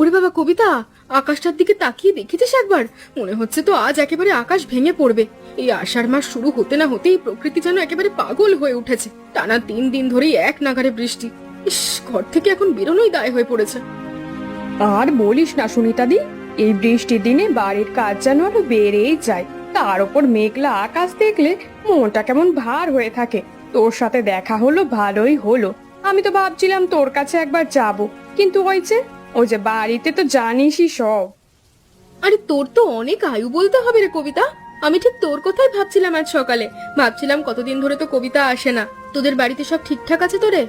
ওরে বাবা কবিতা, আকাশটার দিকে তাকিয়ে দেখেছিস একবার? মনে হচ্ছে তো আজ একেবারে আকাশ ভেঙে পড়বে। এই আষাঢ় মাস শুরু হতে না হতেই প্রকৃতি যেন একেবারে পাগল হয়ে উঠেছে। টানা 3 দিন ধরেই এক নাগাড়ে বৃষ্টি। ইস, ঘর থেকে এখন বেরোনোই দায় হয়ে পড়েছে। আর বলিস না সুনিতাদি, এই বৃষ্টির দিনে বাড়ির কাজ যেন আরো বেড়েই যায়। তার উপর মেঘলা আকাশ দেখলে মনটা কেমন ভার হয়ে থাকে। তোর সাথে দেখা হলো, ভালোই হলো। আমি তো ভাবছিলাম তোর কাছে একবার যাব, কিন্তু ওই যে বাড়িতে তো জানিসই সব। আরে তোর তো অনেক আয়ু বলতে হবে রে কবিতা। আমি ঠিক তোর কথাই ভাবছিলাম আজ সকালে। ভাবছিলাম কতদিন ধরে তো কবিতা আসে না। তোদের বাড়িতে সব ঠিকঠাক আছে তো রে?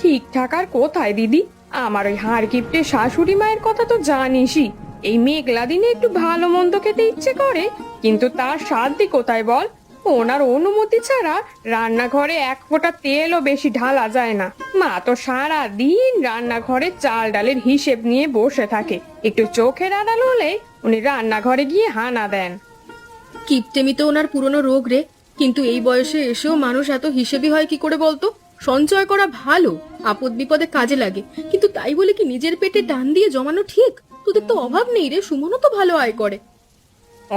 ঠিকঠাক আর কোথায় দিদি, আমার ওই হাড় কিপ্টে শাশুড়ি মায়ের কথা তো জানিসই। এই মেঘলা দিনে একটু ভালো মন্দ খেতে ইচ্ছে করে, কিন্তু তার সাধ্যি কোথায় বল? ওনার অনুমতি ছাড়া রান্নাঘরে এক ফোঁটা তেলও বেশি ঢালা যায় না। মা তো সারা দিন রান্নাঘরে চাল ডালের হিসেব নিয়ে বসে থাকে। একটু চোখের আড়াল হলে উনি রান্নাঘরে গিয়ে হানা দেন। কিপটেমি তো ওনার পুরনো রোগ রে। কিন্তু এই বয়সে এসেও মানুষ এত হিসেবি হয় কি করে বলতো? সঞ্চয় করা ভালো, আপদ বিপদে কাজে লাগে, কিন্তু তাই বলে কি নিজের পেটে টান দিয়ে জমানো ঠিক? তোদের তো অভাব নেই রে, সুমনও তো ভালো আয় করে।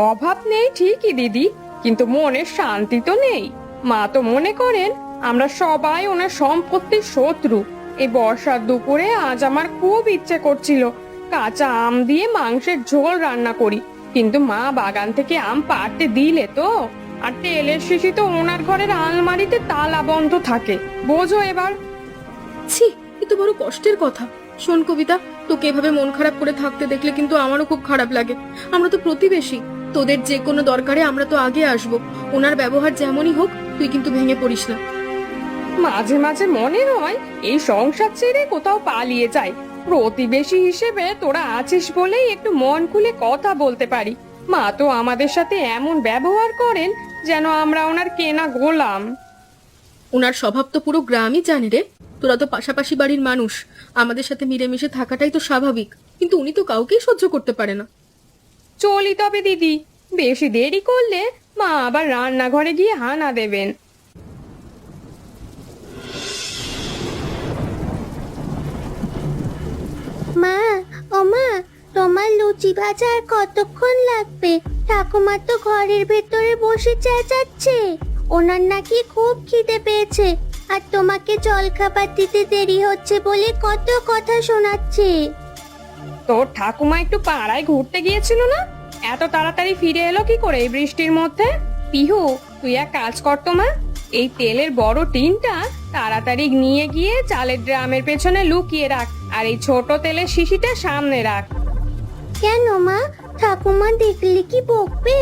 অভাব নেই ঠিকই দিদি, কিন্তু মনের শান্তি তো নেই। মা তো মনে করেন আমরা সবাই ওনার সম্পত্তির শত্রু। এই বর্ষার দুপুরে আজ আমার খুব ইচ্ছে করছিল কাঁচা আম দিয়ে মাংসের ঝোল রান্না করি, কিন্তু মা বাগান থেকে আম পাড়তে দিলে তো। আর তেলের শিশি তো ওনার ঘরের আলমারিতে তালা বন্ধ থাকে, বোঝো এবার। ছি, এ তো বড় কষ্টের কথা। শোন কবিতা, তোকে এভাবে মন খারাপ করে থাকতে দেখলে কিন্তু আমারও খুব খারাপ লাগে। আমরা তো প্রতিবেশী, তোদের যে কোনো দরকারে আমরা তো আগে আসবো। ওনার ব্যবহার যেমনই হোক, তুই কিন্তু ভেঙে পড়িস না। মাঝে মাঝে মনে হয় এই সংসার ছেড়ে কোথাও পালিয়ে যাই। প্রতিবেশী হিসেবে তোরা আছিস বলেই একটু মন খুলে কথা বলতে পারি। মা তো আমাদের সাথে এমন ব্যবহার করেন যেন আমরা ওনার কেনা গোলাম। ওনার স্বভাব তো পুরো গ্রামই জানে রে। তোরা তো পাশাপাশি বাড়ির মানুষ, আমাদের সাথে মিলেমিশে থাকাটাই তো স্বাভাবিক। কিন্তু উনি তো কাউকেই সহ্য করতে পারে না। চলি তবে দিদি, বেশি দেরি করলে মা আবার রান্নাঘরে গিয়ে হানা দেবেন। মা, ও মা, তোমার লুচি ভাজা আর কতক্ষণ লাগবে? ঠাকুমা তো ঘরের ভেতরে বসে চেঁচাচ্ছে। ওনার নাকি খুব খিদে পেয়েছে, আর তোমাকে জলখাবার দিতে দেরি হচ্ছে বলে কত কথা শোনাচ্ছে। তোর ঠাকুমা একটু পাড়ায় ঘুরতে গিয়েছিল না? এত তাড়াতাড়ি ফিরে এলো কি করে এই বৃষ্টির মধ্যে? পিহু, তুই এক কাজ কর তো মা, এই তেলের বড় টিনটা তাড়াতাড়ি নিয়ে গিয়ে চালের ড্রামের পেছনে লুকিয়ে রাখ, আর এই ছোট তেলের শিশিটা সামনে রাখ। কেন মা, ঠাকুমা দেখলে কি বকবে?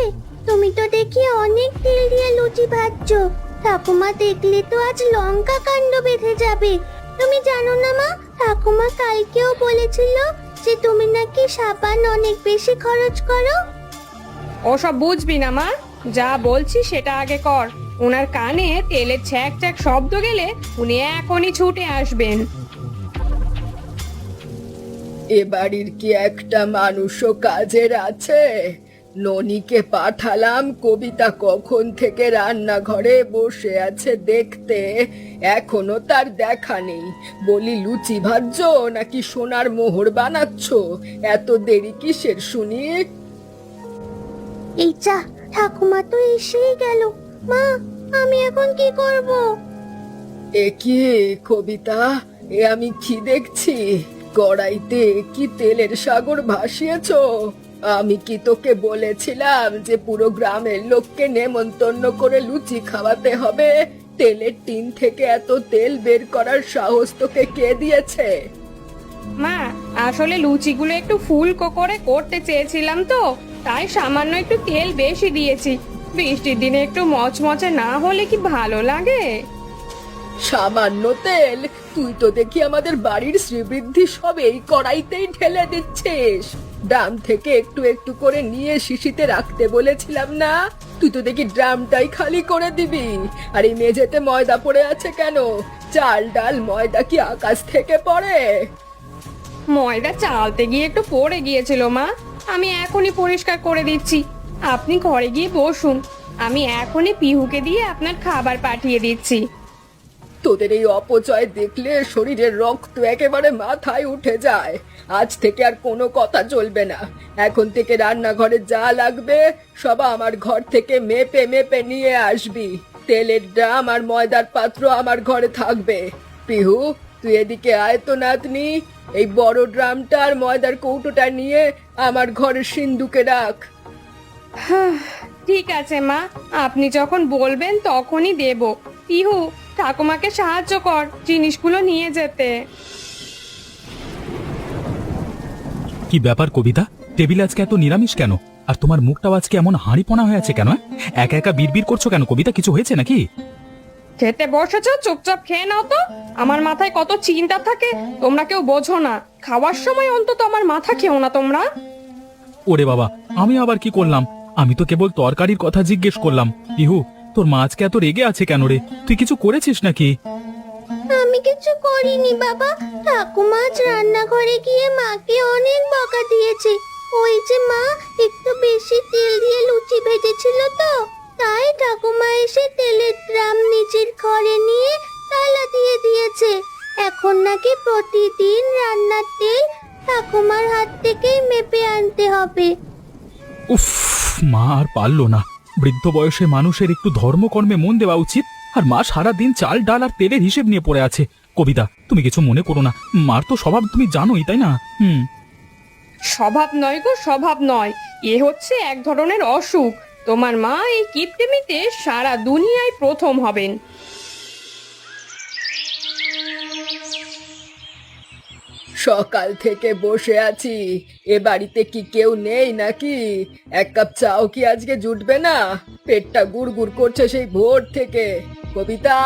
তুমি তো দেখি অনেক তেল দিয়ে লুচি ভাজছো। ঠাকুমা দেখলে তো আজ লঙ্কা কাণ্ড বেঁধে যাবে। তুমি জানো না মা, ঠাকুমা কালকেও বলেছিল যে তুমি নাকি সাবান অনেক বেশি খরচ করো। ওসব বুঝবি না মা, যা বলছি সেটা আগে কর। ওনার কানে তেলের ছ্যাক ছ্যাক শব্দ গেলে উনি এখনই ছুটে আসবেন। এ বাড়ির কি একটা মানুষও কাজের আছে? ননিকে পাঠালাম কবিতা কখন থেকে রান্নাঘরে বসে আছে দেখতে, এখনো তার দেখা নেই। বলি লুচি ভাজছো নাকি সোনার মোহর বানাচ্ছো? এত দেরি কিসের শুনি? এই যা, ঠাকুমা তো এসেই গেল। মা, আমি এখন কি করব? এ কি কবিতা, এ আমি কি দেখছি? কড়াইতে কি তেলের সাগর ভাসিয়েছো? আমি কি তোকে বলেছিলাম যে পুরো গ্রামের লোককে নেমন্তন্ন করে লুচি খাওয়াতে হবে? তেলের টিন থেকে এত তেল বের করার সাহস তোকে কে দিয়েছে? মা, আসলে লুচিগুলো একটু ফুলকো করে করতে চেয়েছিলাম তো, তাই সামান্য একটু তেল বেশি দিয়েছি। বৃষ্টির দিনে একটু মচমচে না হলে কি ভালো লাগে? সামান্য তেল? তুই তো দেখি আমাদের বাড়ির শ্রীবৃদ্ধি সব এই কড়াইতেই ঢেলে দিচ্ছিস। ড্রাম থেকে একটু একটু করে নিয়ে শিশিতে রাখতে বলেছিলাম না? তুই তো দেখি ড্রামটাই খালি করে দিবি। আর এই মেঝেতে ময়দা পড়ে আছে কেন? চাল ডাল ময়দা কি আকাশ থেকে পড়ে? ময়দা চালতে গিয়ে একটু পড়ে গিয়েছিল মা, আমি এখনই পরিষ্কার করে দিচ্ছি। আপনি ঘরে গিয়ে বসুন, আমি এখনই পিহুকে দিয়ে আপনার খাবার পাঠিয়ে দিচ্ছি। তোদের এই অপচয় দেখলে শরীরের রক্ত একেবারে মাথায় উঠে যায়। আজ থেকে আর কোনো কথা চলবে না। এখন থেকে রান্নাঘরে যা লাগবে সব আমার ঘর থেকে মেপে মেপে নিয়ে আসবি। তেলের ড্রাম আর ময়দার পাত্র আমার ঘরে থাকবে। পিহু, তুই এদিকে আয় তো নাতনি। এই বড় ড্রামটা আর ময়দার কৌটোটা নিয়ে আমার ঘরের সিন্ধুকে রাখ। ঠিক আছে মা, আপনি যখন বলবেন তখনই দেব। পিহু, ঠাকুমাকে সাহায্য কর জিনিসগুলো নিয়ে যেতে। কি ব্যাপার কবিতা, টেবিলে আজকে এত নিরামিষ কেন? আর তোমার মুখটাও আজকে এমন হাঁড়িপোনা হয়ে আছে কেন? একা একা বিড়বিড় করছো কেন কবিতা? কিছু হয়েছে নাকি? খেতে বসেছ, চুপচাপ খেয়ে নাও তো। আমার মাথায় কত চিন্তা থাকে তোমরা কেউ বোঝো না। খাওয়ার সময় অন্তত আমার মাথা খেও না তোমরা। ওরে বাবা, আমি আবার কি করলাম? আমি তো কেবল তরকারির কথা জিজ্ঞেস করলাম। পিহু, তোর মা আজকে এত রেগে আছে কেন রে? তুই কিছু করেছিস নাকি? আমি কিছু করিনি বাবা। ঠাকুমা আজ রান্নাঘরে গিয়ে মাকে অনেক বকা দিয়েছে। ওই যে মা একটু বেশি তেল দিয়ে লুচি ভেজেছিল তো, তাই ঠাকুমা এসে তেলের ড্রাম নিজের ঘরে নিয়ে তালা দিয়ে দিয়েছে। এখন নাকি প্রতিদিন রান্নার তেল ঠাকুমার হাত থেকেই মেপে আনতে হবে। উফ, মা আর পারলো না। বৃদ্ধ বয়সে মানুষের একটু ধর্মকর্মে মন দেওয়া উচিত। আর মা সারা দিন চাল ডাল আর তেলের হিসেব নিয়ে পড়ে আছে। কবিতা, তুমি কিছু মনে করো না। মার তো স্বভাব তুমি জানোই, তাই না? স্বভাব নয় গো, স্বভাব নয়। এ হচ্ছে এক ধরনের অসুখ। তোমার মা এই কিপটেমিতে সারা দুনিয়ায় প্রথম হবেন। সকাল থেকে বসে আছি, এ বাড়িতে কি কেউ নেই নাকি? এক কাপ চাও কি আজকে জুটবে না? পেটটা গুড়গুড় করছে সেই ভোর থেকে। কবিতা,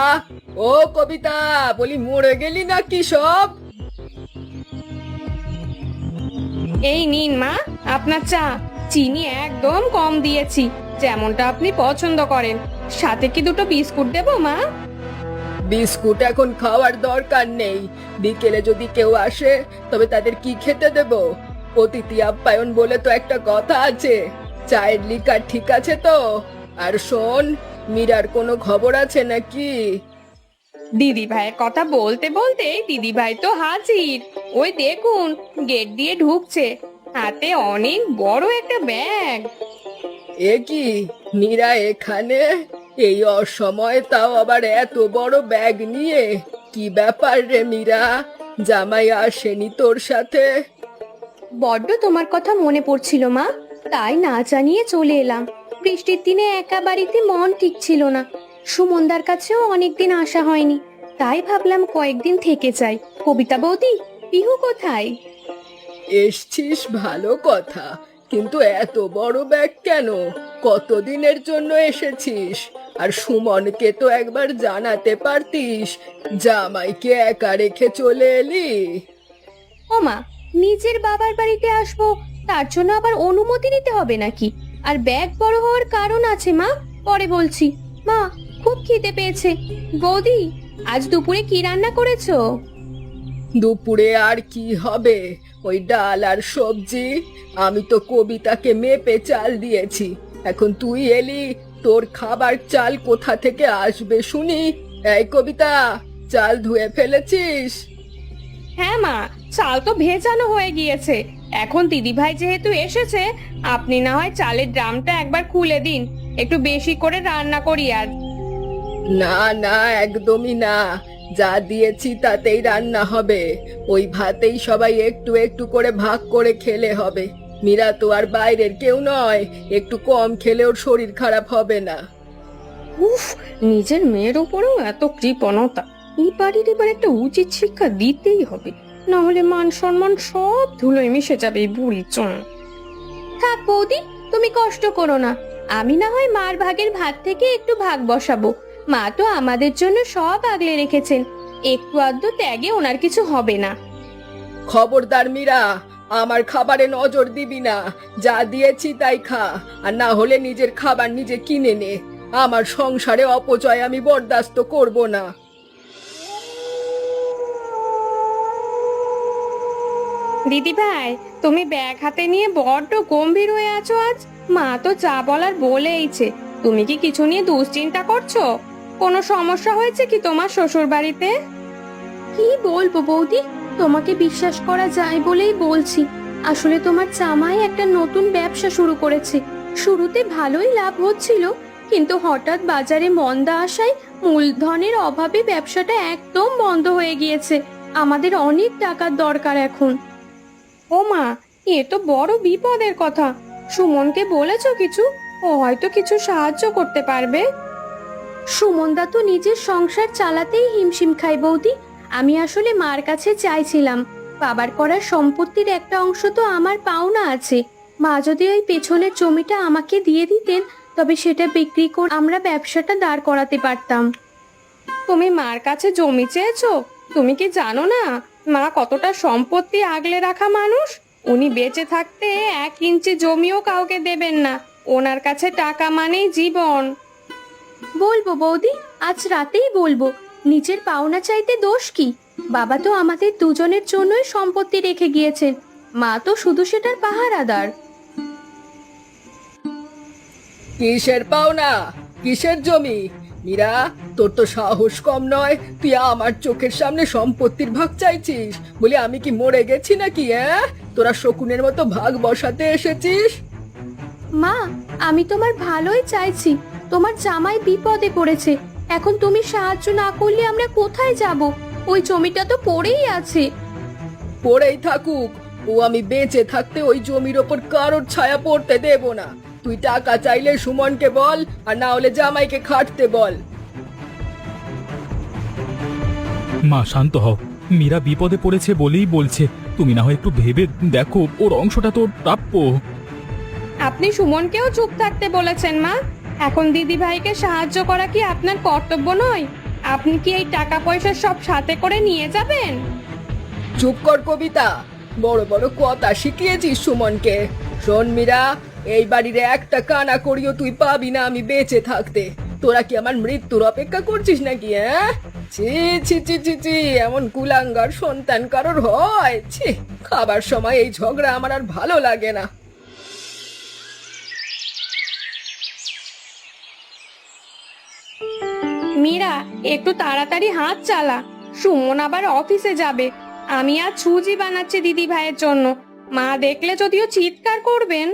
ও কবিতা, বলি মরে গেলি নাকি সব? এই নিন মা আপনার চা। চিনি একদম কম দিয়েছি, যেমনটা আপনি পছন্দ করেন। সাথে কি দুটো বিস্কুট দেবো মা? বিস্কুট এখন খাওয়ার দরকার নেই। বিকেলে যদি কেউ আসে তবে তাদের কি খেতে দেব? অতিথি আপ্যায়ন বলে তো একটা কথা আছে। চায়ের লিকার ঠিক আছে তো? আর শোন, মীরার কোনো খবর আছে নাকি? দিদি ভাইয়ের কথা বলতে বলতে দিদি ভাই তো হাজির। ওই দেখুন গেট দিয়ে ঢুকছে, হাতে অনেক বড় একটা ব্যাগ। এ কি, মীরা এখানে? এই অসময়ে তাও আবার এত বড় ব্যাগ নিয়ে? কি ব্যাপার রে মীরা? জামাই আসেনি তোর সাথে? বড্ড তোমার কথা মনে পড়ছিল মা, তাই না জানিয়ে চলে এলাম। বৃষ্টির দিনে একা বাড়িতে মন ঠিক ছিল না। সুমনদার কাছেও অনেকদিন আসা হয়নি, তাই ভাবলাম কয়েকদিন থেকে যাই। কবিতা বৌদি, পিহু কোথায়? এসছিস ভালো কথা, কিন্তু এত বড় ব্যাগ কেন? কতদিনের জন্য এসেছিস? আর সুমনকে তো একবার জানাতে পারতিস। জামাইকে একা রেখে চলে এলি? ও মা, নিজের বাবার বাড়িতে আসবো, তার জন্য আবার অনুমতি নিতে হবে নাকি? আর ব্যাগ বড় হওয়ার কারণ আছে মা, পরে বলছি। মা, খুব খিদে পেয়েছে। বৌদি, আজ দুপুরে কি রান্না করেছো? দুপুরে আর কি হবে? ওই ডাল আর সবজি। আমি তো কবিতাকে মেপে চাল দিয়েছি। এখন তুই এলি, তোর খাবার চাল কোথা থেকে আসবে শুনি? এই কবিতা, চাল ধুয়ে ফেলেছিস? হ্যাঁ মা, চাল তো ভেজানো হয়ে গিয়েছে। এখন দিদি ভাই যেহেতু এসেছে, আপনি না হয় চালের ড্রামটা একবার খুলে দিন, একটু বেশি করে রান্না করি আজ। না না, একদমই না। যা দিয়েছি তাতেই রান্না হবে। ওই ভাতেই সবাই একটু একটু করে ভাগ করে খেলে হবে। মীরা তো আর বাইরের কেউ নয়, একটু কম খেলে ওর শরীর খারাপ হবে না। উফ, নিজের মেয়ের উপরেও এত কৃপণতা। এই বাড়ির এবার একটা উচিত শিক্ষা দিতেই হবে, না হলে মান সম্মান সব ধুলোয় মিশে যাবে এই বুড়ি চোন। থাক বৌদি, তুমি কষ্ট করো না। আমি না হয় মার ভাগের ভাত থেকে একটু ভাগ বসাবো। মা তো আমাদের জন্য সব আগলে রেখেছেন, একটু আধটু ত্যাগে ওনার কিছু হবে না। খবরদার মীরা, আমার খাবারে নজর দিবি না। যা দিয়েছি তাই খা, আর না হলে নিজের খাবার নিজে কিনে নে। আমার সংসারে অপচয় আমি বরদাস্ত করব না। দিদি ভাই, তুমি ব্যাগ হাতে নিয়ে বড্ড গম্ভীর হয়ে আছো আজ। মা তো যা বলার বলেইছে। তুমি কি কিছু নিয়ে দুশ্চিন্তা করছো? কোনো সমস্যা হয়েছে কি তোমার শ্বশুর বাড়িতে? কি বলবো বৌদি, তোমাকে বিশ্বাস করা যায় বলেই বলছি। আসলে তোমার জামাই একটা নতুন ব্যবসা শুরু করেছে। শুরুতে ভালোই লাভ হচ্ছিল, কিন্তু হঠাৎ বাজারে মন্দা আসায় মূলধনের অভাবে ব্যবসাটা একদম বন্ধ হয়ে গিয়েছে। আমাদের অনেক টাকার দরকার এখন। ও মা, এ তো বড় বিপদের কথা। সুমনকে বলেছো কিছু? ও হয়তো কিছু সাহায্য করতে পারবে। সুমনদা তো নিজের সংসার চালাতেই হিমশিম খায় বৌদি। আমি আসলে মার কাছে চাইছিলাম, বাবার করা সম্পত্তির একটা অংশ তো আমার পাওনা আছে। মা যদি ওই পেছনের জমিটা আমাকে দিয়ে দিতেন, তবে সেটা বিক্রি করে আমরা ব্যবসাটা দাঁড় করাতে পারতাম। তুমি মার কাছে জমি চেয়েছো? তুমি কি জানো না মা কতটা সম্পত্তি আগলে রাখা মানুষ? উনি বেঁচে থাকতে 1 ইঞ্চি জমিও কাউকে দেবেন না। ওনার কাছে টাকা মানেই জীবন। বলবো বৌদি, আজ রাতেই বলবো। নিজের পাওনা চাইতে দোষ কি? বাবা তো আমাদের দুজনের জন্যই সম্পত্তি রেখে গিয়েছেন, মা তো শুধু সেটার পাহারাদার। কিসের পাওনা, কিসের জমি? মীরা, তোর তো সাহস কম নয়। তুই আমার চোখের সামনে সম্পত্তির ভাগ চাইছিস? বলি আমি কি মরে গেছি নাকি? তোরা শকুনের মতো ভাগ বসাতে এসেছিস? মা, আমি তোমার ভালোই চাইছি। তোমার জামাই বিপদে পড়েছে, এখন তুমি সাহায্য না করলে আমরা কোথায় যাব? ওই জমিটা তো পড়েই আছে। পড়েই থাকুক, ও আমি বেঁচে থাকতে ওই জমির ওপর কারোর ছায়া পড়তে দেব না। তুই টাকা চাইলে সুমনকে বল, আর না হলে জামাইকে খাটতে বল। মা শান্ত হও, মীরা বিপদে পড়েছে বলেই বলছে। তুমি না হয় একটু ভেবে দেখো, ওর অংশটা তো প্রাপ্য। আপনি সুমনকেও চুপ থাকতে বলেছেন মা। এখন দিদি ভাইকে সাহায্য করা কি আপনার কর্তব্য নয়? আপনি কি এই টাকা পয়সা সব সাথে করে নিয়ে যাবেন? চুপ কর কবিতা, বড় বড় কথা শিখিয়েছিস সুমনকে। শোন মীরা, এই বাড়ির একটা কানা করিও তুই পাবি না আমি বেঁচে থাকতে। তোরা কি আমার মৃত্যুর অপেক্ষা করছিস নাকি? ছি ছি ছি ছি ছি, এমন কুলাঙ্গার সন্তান কারোর হয়? ছি, খাবার সময় এই ঝগড়া আমার আর ভালো লাগে না। মীরা, একটু তাড়াতাড়ি হাত চালা, সুমন আবার অফিসে যাবে। আমি আজ সুজি বানাচ্ছি দিদি ভাইয়ের জন্য। মা দেখলে যদিও চিৎকার করবেন।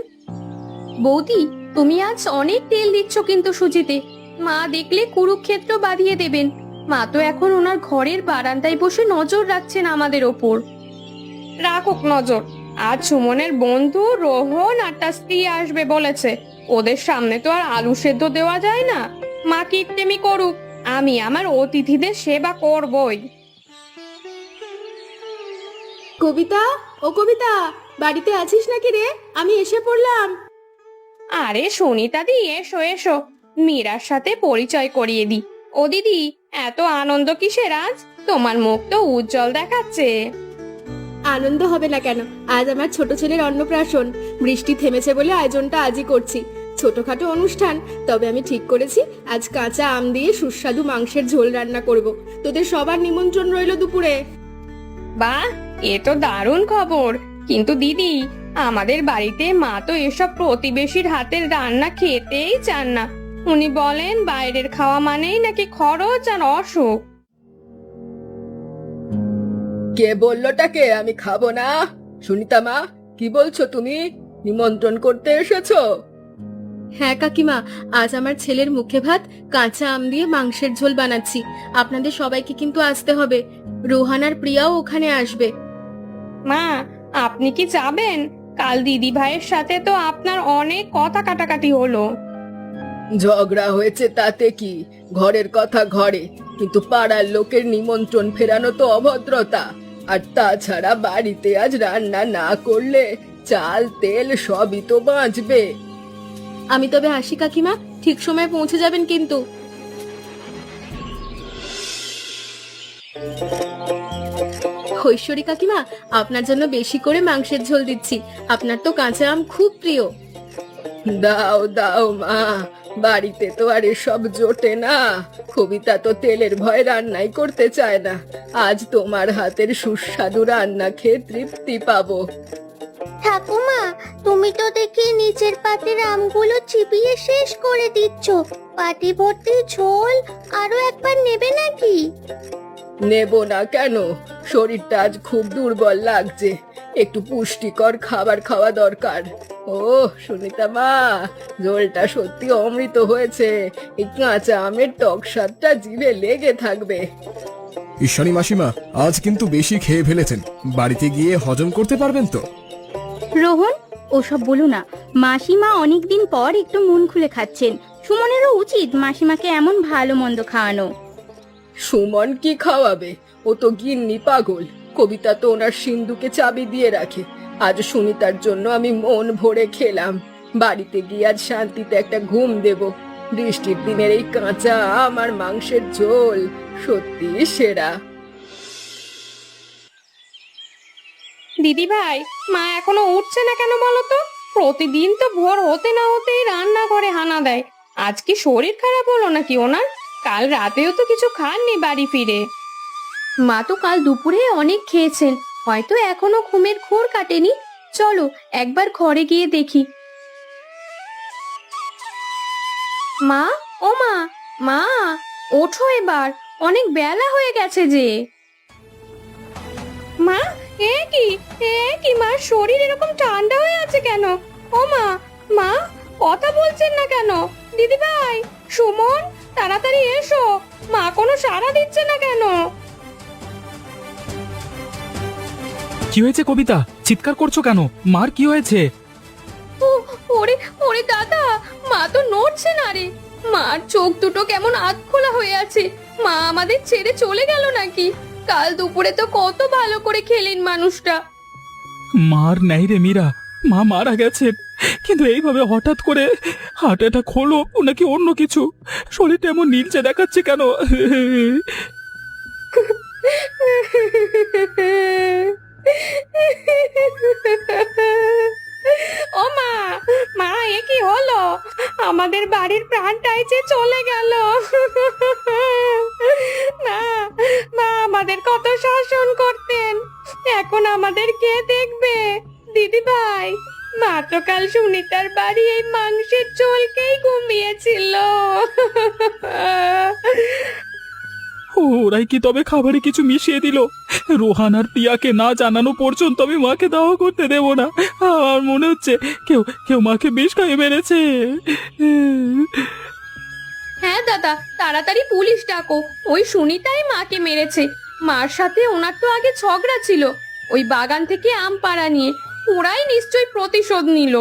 বৌদি, তুমি আজ অনেক তেল দিচ্ছ কিন্তু সুজিতে। মা দেখলে কুরুক্ষেত্র বাঁধিয়ে দেবেন। মা তো এখন ওনার ঘরের বারান্দায় বসে নজর রাখছেন আমাদের ওপর। রাখুক নজর। আজ সুমনের বন্ধু রোহন আর তার স্ত্রী আসবে বলেছে। ওদের সামনে তো আর আলু সেদ্ধ দেওয়া যায় না। মা কিপটেমি করুক, আমি আমার অতিথিদের সেবা করবই। কবিতা, ও কবিতা, বাড়িতে আছিস নাকি রে? আমি এসে পড়লাম। আরে সুনিতা দি, এসো এসো, মীরার সাথে পরিচয় করিয়ে দি। ও দিদি, এত আনন্দ কিসের আজ? তোমার মুখ তো উজ্জ্বল দেখাচ্ছে। আনন্দ হবে না কেন? আজ আমার ছোট ছেলের অন্নপ্রাশন। বৃষ্টি থেমেছে বলে আয়োজনটা আজই করছি। ছোটখাটো অনুষ্ঠান, তবে আমি ঠিক করেছি আজ কাঁচা আম দিয়ে সুস্বাদু মাংসের ঝোল রান্না করব। তোদের সবার নিমন্ত্রণ রইল দুপুরে। বাহ, এ তো দারুণ খবর। কিন্তু দিদি, আমাদের বাড়িতে মা তো এসব প্রতিবেশীর হাতের রান্না খেতেই চান না। উনি বলেন বাইরের খাওয়া মানেই নাকি খরচ আর অসুখ। কে বললোটাকে আমি খাবো না? সুনিতা মা, কি বলছো তুমি? নিমন্ত্রণ করতে এসেছো? হ্যাঁ কাকিমা, আজ আমার ছেলের মুখে ভাত কাঁচা আম দিয়ে মাংসের ঝোল বানাচ্ছি। আপনাদের সবাইকে কিন্তু আসতে হবে। রোহান আর প্রিয়াও ওখানে আসবে। মা, আপনি কি যাবেন? কাল দিদি ভাইয়ের সাথে তো আপনার অনেক কথা কাটাকাটি হলো। ঝগড়া হয়েছে তাতে কি, ঘরের কথা ঘরে, কিন্তু পাড়ার লোকের নিমন্ত্রণ ফেরানো তো অভদ্রতা। আর তাছাড়া বাড়িতে আজ রান্না না করলে চাল তেল সবই তো বাঁচবে। আমি তবে আসি কাকিমা, ঠিক সময়ে পৌঁছে যাবেন কিন্তু। ঐশ্বরী কাকিমা, আপনার জন্য বেশি করে মাংসের ঝোল দিচ্ছি। আপনার তো কাঁচা আম খুব প্রিয়। দাও দাও মা, বাড়িতে তো আর এসব জোটে না। কবিতা তো তেলের ভয় রান্নাই করতে চায় না। আজ তোমার হাতের সুস্বাদু রান্না খেয়ে তৃপ্তি পাবো। ঠাকুমা, তুমি তো দেখি নিচের পাতের আমগুলো চিবিয়ে শেষ করে দিচ্ছ। পাটি ভর্তি ঝোল আরো একবার নেবে নাকি? নেব না কেন? শরীরটা আজ খুব দুর্বল লাগছে, একটু পুষ্টিকর খাবার খাওয়া দরকার। ও সুনিতা মা, ঝোলটা সত্যি অমৃত হয়েছে। এই কাঁচা আমের টক স্বাদটা জিভে লেগে থাকবে। ঈশ্বরী মাসিমা, আজ কিন্তু বেশি খেয়ে ফেলেছেন। বাড়িতে গিয়ে হজম করতে পারবেন তো? রোহন, ওসব বলো না। মাসিমা অনেকদিন পর একটু মন খুলে খাচ্ছেন। সুমনেরও উচিত মাসিমাকে এমন ভালো মন্দ খাওয়ানো। সুমন কি খাওয়াবে? ও তো গিন্নি পাগল। কবিতা তো ওনার সিন্ধুকে চাবি দিয়ে রাখে। আজ সুনিতার জন্য আমি মন ভরে খেলাম। বাড়িতে গিয়ে আজ শান্তিতে একটা ঘুম দেব। বৃষ্টির দিনের এই কাঁচা আম আর মাংসের ঝোল সত্যি সেরা। দিদি ভাই, মা এখনো উঠছে না কেন বলো তো? প্রতিদিন তো ভোর হতে না হতেই রান্নাঘরে হানা দেয়। আজ কি শরীর খারাপ হলো নাকি ওনার? কাল রাতেও তো কিছু খাননি বাড়ি ফিরে। মা তো কাল দুপুরে অনেক খেয়েছেন, হয়তো এখনো ঘুমের ঘোর কাটেনি। চলো একবার ঘরে গিয়ে দেখি। মা, ও মা, মা ওঠো এবার, অনেক বেলা হয়ে গেছে যে। মা, এ কি মা, শরীর এরকম ঠান্ডা হয়ে আছে কেন? ও মা, মা কথা বলছেন না কেন? দিদি ভাই, সুমন, তাড়াতাড়ি এসো। মা কোনো সাড়া দিচ্ছে না কেন? কি হয়েছে কবিতা? চিৎকার করছো কেন? মার কি হয়েছে? ওরে ওরে দাদা, মা তো নড়ছে না রে। মার চোখ দুটো কেমন আধ খোলা হয়ে আছে। মা আমাদের ছেড়ে চলে গেল নাকি? কাল দুপুরে তো কত ভালো করে খেলেন মানুষটা। মার নাই রে মীরা, মা মারা গেছেন। কিন্তু এইভাবে হঠাৎ করে হার্ট অ্যাটাক হলো নাকি অন্য কিছু? শরীরটা এমন নীলচে দেখাচ্ছে কেন? ও মা, মা এ কি হলো? আমাদের বাড়ির প্রাণটাই যে চলে গেল। না, মা আমাদের কত শাসন করতেন, এখন আমাদের কে দেখবে? দিদি ভাই, মা তো কাল সুনিতার বাড়ি এই মানুষের চোলকেই ঘুমিয়েছিল। ওরাই কি তবে খাবারে কিছু মিশিয়ে দিল? রোহান আর প্রিয়াকে না জানানো পর্যন্ত আমি মাকে দাওয়া করতে দেব না। আমার মনে হচ্ছে কেউ কেউ মাকে বিষ খাইয়ে মেরেছে। হ্যাঁ দাদা, তাড়াতাড়ি পুলিশ ডাকো। ওই সুনিতাই মাকে মেরেছে। মার সাথে ওনার তো আগে ঝগড়া ছিল ওই বাগান থেকে আম পাড়া নিয়ে। ওরাই নিশ্চয়ই প্রতিশোধ নিল।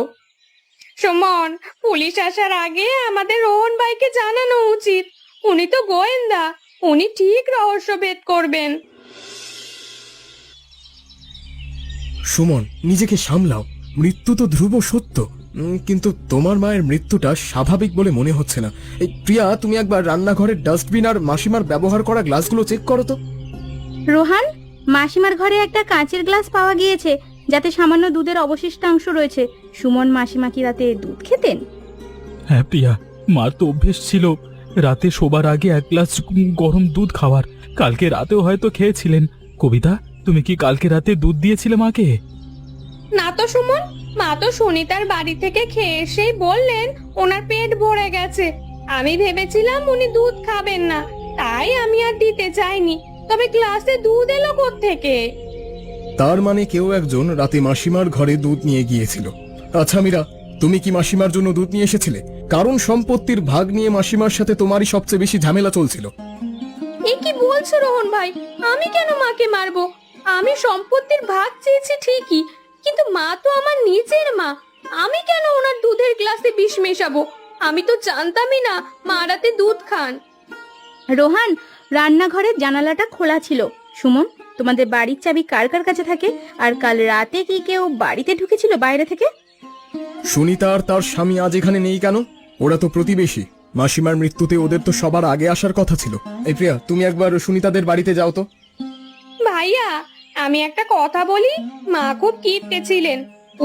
সুমন, পুলিশ আসার আগে আমাদের রোহন ভাইকে জানানো উচিত। উনি তো গোয়েন্দা, উনি ঠিক রহস্য ভেদ করবেন। সুমন, নিজেকে সামলাও। মৃত্যু তো ধ্রুব সত্য, কিন্তু তোমার মায়ের মৃত্যুটা স্বাভাবিক বলে মনে হচ্ছে না। এই প্রিয়া, তুমি একবার রান্নাঘরের ডাস্টবিন আর মাসিমার ব্যবহার করা গ্লাসগুলো চেক করো তো। রোহান, মাসিমার ঘরে একটা কাঁচের গ্লাস পাওয়া গিয়েছে যাতে সামান্য দুধের অবশিষ্টাংশ রয়েছে। সুমন মাসিমা কি রাতে দুধ খেতেন? হ্যাঁ প্রিয়া, মার তো অভ্যেস ছিল রাতে শোবার আগে এক গ্লাস গরম দুধ খাওয়ার। কালকে রাতেও হয়তো খেয়েছিলেন। কবিতা, তুমি কি কালকে রাতে দুধ দিয়েছিলে মাকে? না তো সুমন, মা তো সুনিতার বাড়ি থেকে খেয়ে এসেই বললেন ওনার পেট ভরে গেছে। আমি ভেবেছিলাম উনি দুধ খাবেন না, তাই আমি আর দিতে চাইনি। তবে গ্লাসে দুধ এলো কোত্থেকে? তার মানে কেউ একজন রাতে মাসিমার ঘরে দুধ নিয়ে গিয়েছিল। আচ্ছা মীরা, তুমি কি মাসিমার জন্য দুধ নিয়ে এসেছিলে? কারণ সম্পত্তির ভাগ নিয়ে মাসিমার সাথে তোমারই সবচেয়ে বেশি ঝামেলা চলছিল। এ কি বলছো রোহন ভাই? আমি কেন মাকে মারবো? আমি সম্পত্তির ভাগ চেয়েছি ঠিকই, কিন্তু মা তো আমার নিজের মা। আমি কেন ওনার দুধের গ্লাসে বিষ মেশাবো? আমি তো জানতামই না মা রাতে দুধ খান। রোহান, রান্নাঘরের জানালাটা খোলা ছিল। সুমন, তোমাদের বাড়ির চাবি কার কার কাছে থাকে? আর কাল রাতে কি কেউ বাড়িতে ঢুকেছিল বাইরে থেকে? সুনিতা আর তার স্বামী আজ এখানে নেই কেন? ওরা তো প্রতিবেশী। মাসিমার মৃত্যুতে ওদের তো সবার আগে আসার কথা ছিল। এই প্রিয়া, তুমি একবার সুনিতাদের বাড়িতে যাও তো। ভাইয়া, আমি একটা কথা বলি। মা খুব কিপটে ছিলেন।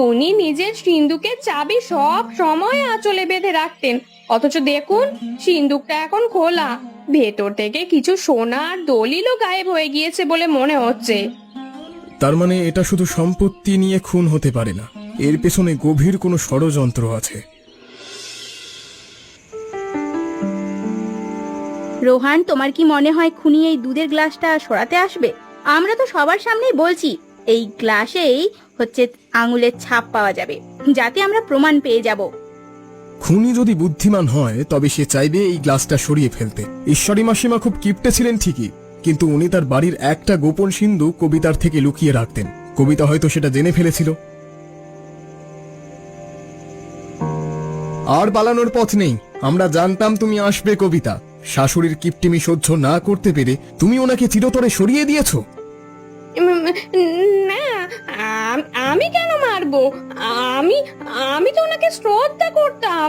উনি নিজের সিন্দুকের চাবি সব সময় আঁচলে বেঁধে রাখতেন, অথচ দেখুন সিন্দুকটা এখন খোলা। ভেতর থেকে কিছু সোনা আর দলিলও গায়েব হয়ে গিয়েছে বলে মনে হচ্ছে। তার মানে এটা শুধু সম্পত্তি নিয়ে খুন হতে পারে না, এর পেছনে গভীর কোনো ষড়যন্ত্র আছে। রোহান, তোমার কি মনে হয় খুনি এই দুধের গ্লাসটা সরাতে আসবে? আমরা তো সবার সামনেই বলছি এই গ্লাসেই হচ্ছে আঙুলের ছাপ পাওয়া যাবে, যাতে আমরা প্রমাণ পেয়ে যাব। খুনি যদি বুদ্ধিমান হয় তবে সে চাইবে এই গ্লাসটা সরিয়ে ফেলতে। ঈশ্বরী মাসিমা খুব কিপটে ছিলেন ঠিকই, কিন্তু উনি তার বাড়ির একটা গোপন সিন্ধু কবিতার থেকে লুকিয়ে রাখতেন। কবিতা হয়তো সেটা জেনে ফেলেছিল। আর পালানোর পথ নেই। আমরা জানতাম তুমি আসবে কবিতা। শাশুড়ির কিপটিমি সহ্য না করতে পেরে তুমি ওনাকে চিরতরে সরিয়ে দিয়েছো। না, আমি কেন মারবো? আমি আমি তো ওনাকে শ্রদ্ধা করতাম।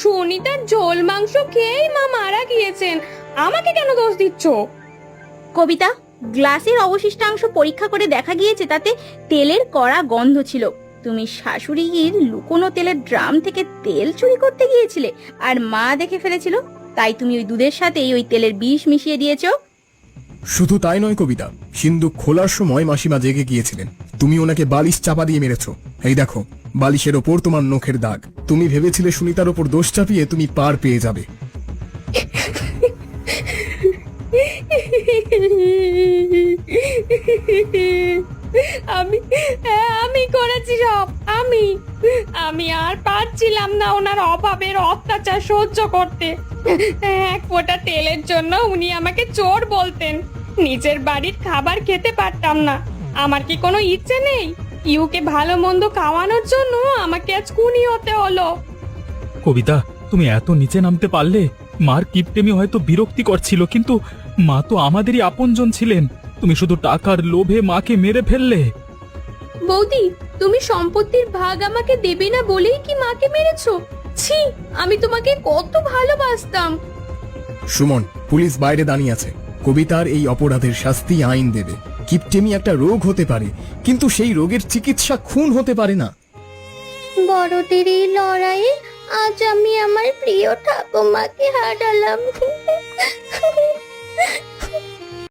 সুনিতার ঝোল মাংস খেয়েই মা মারা গিয়েছেন। আমাকে কেন দোষ দিচ্ছ? কবিতা, গ্লাসের অবশিষ্টাংশ পরীক্ষা করে দেখা গিয়েছে তাতে তেলের কড়া গন্ধ ছিল। তুমি শাশুড়ির লুকোনো তেলের ড্রাম থেকে তেল চুরি করতে গিয়েছিলে, আর মা দেখে ফেলেছিল, তাই তুমি ওই দুধের সাথেই ওই তেলের বিষ মিশিয়ে দিয়েছো। শুধু তাই নয় কবিতা, সিন্ধু খোলার সময় মাসিমা জেগে গিয়েছিলেন। তুমি ওনাকে বালিশ চাপা দিয়ে মেরেছো। এই দেখো, বালিশের ওপর তোমার নখের দাগ। তুমি ভেবেছিলে সুনিতার ওপর দোষ চাপিয়ে তুমি পার পেয়ে যাবে। আমি করেছি সব। আমি আর পারছিলাম না ওনার অভাবের অত্যাচার সহ্য করতে। এক ফোঁটা তেলের জন্য উনি আমাকে চোর বলতেন। নিজের বাড়ির খাবার খেতে পারতাম না। আমার কি কোনো ইচ্ছে নেই? ইউকে ভালো মন্দ খাওয়ানোর জন্য আমাকে আজ খুনি হতে হলো। কবিতা, তুমি এত নিচে নামতে পারলে? মার কিপটেমি হয়তো বিরক্তিকর ছিল, কিন্তু মা তো আমাদেরই আপনজন ছিলেন। তুমি শুধু টাকার লোভে মাকে মেরে ফেললে। বৌদি, তুমি সম্পত্তির ভাগ আমাকে দেবে না বলেই কি মাকে মেরেছো? ছি, আমি তোমাকে কত ভালোবাসতাম। সুমন, পুলিশ বাইরে দাঁড়িয়ে আছে। কবিতার এই অপরাধের শাস্তি আইন দেবে। কিপটেমি একটা রোগ হতে পারে, কিন্তু সেই রোগের চিকিৎসা খুন হতে পারে না। বড়দের এই লড়াইয়ে আজ আমি আমার প্রিয় ঠাকুমাকে হারালাম।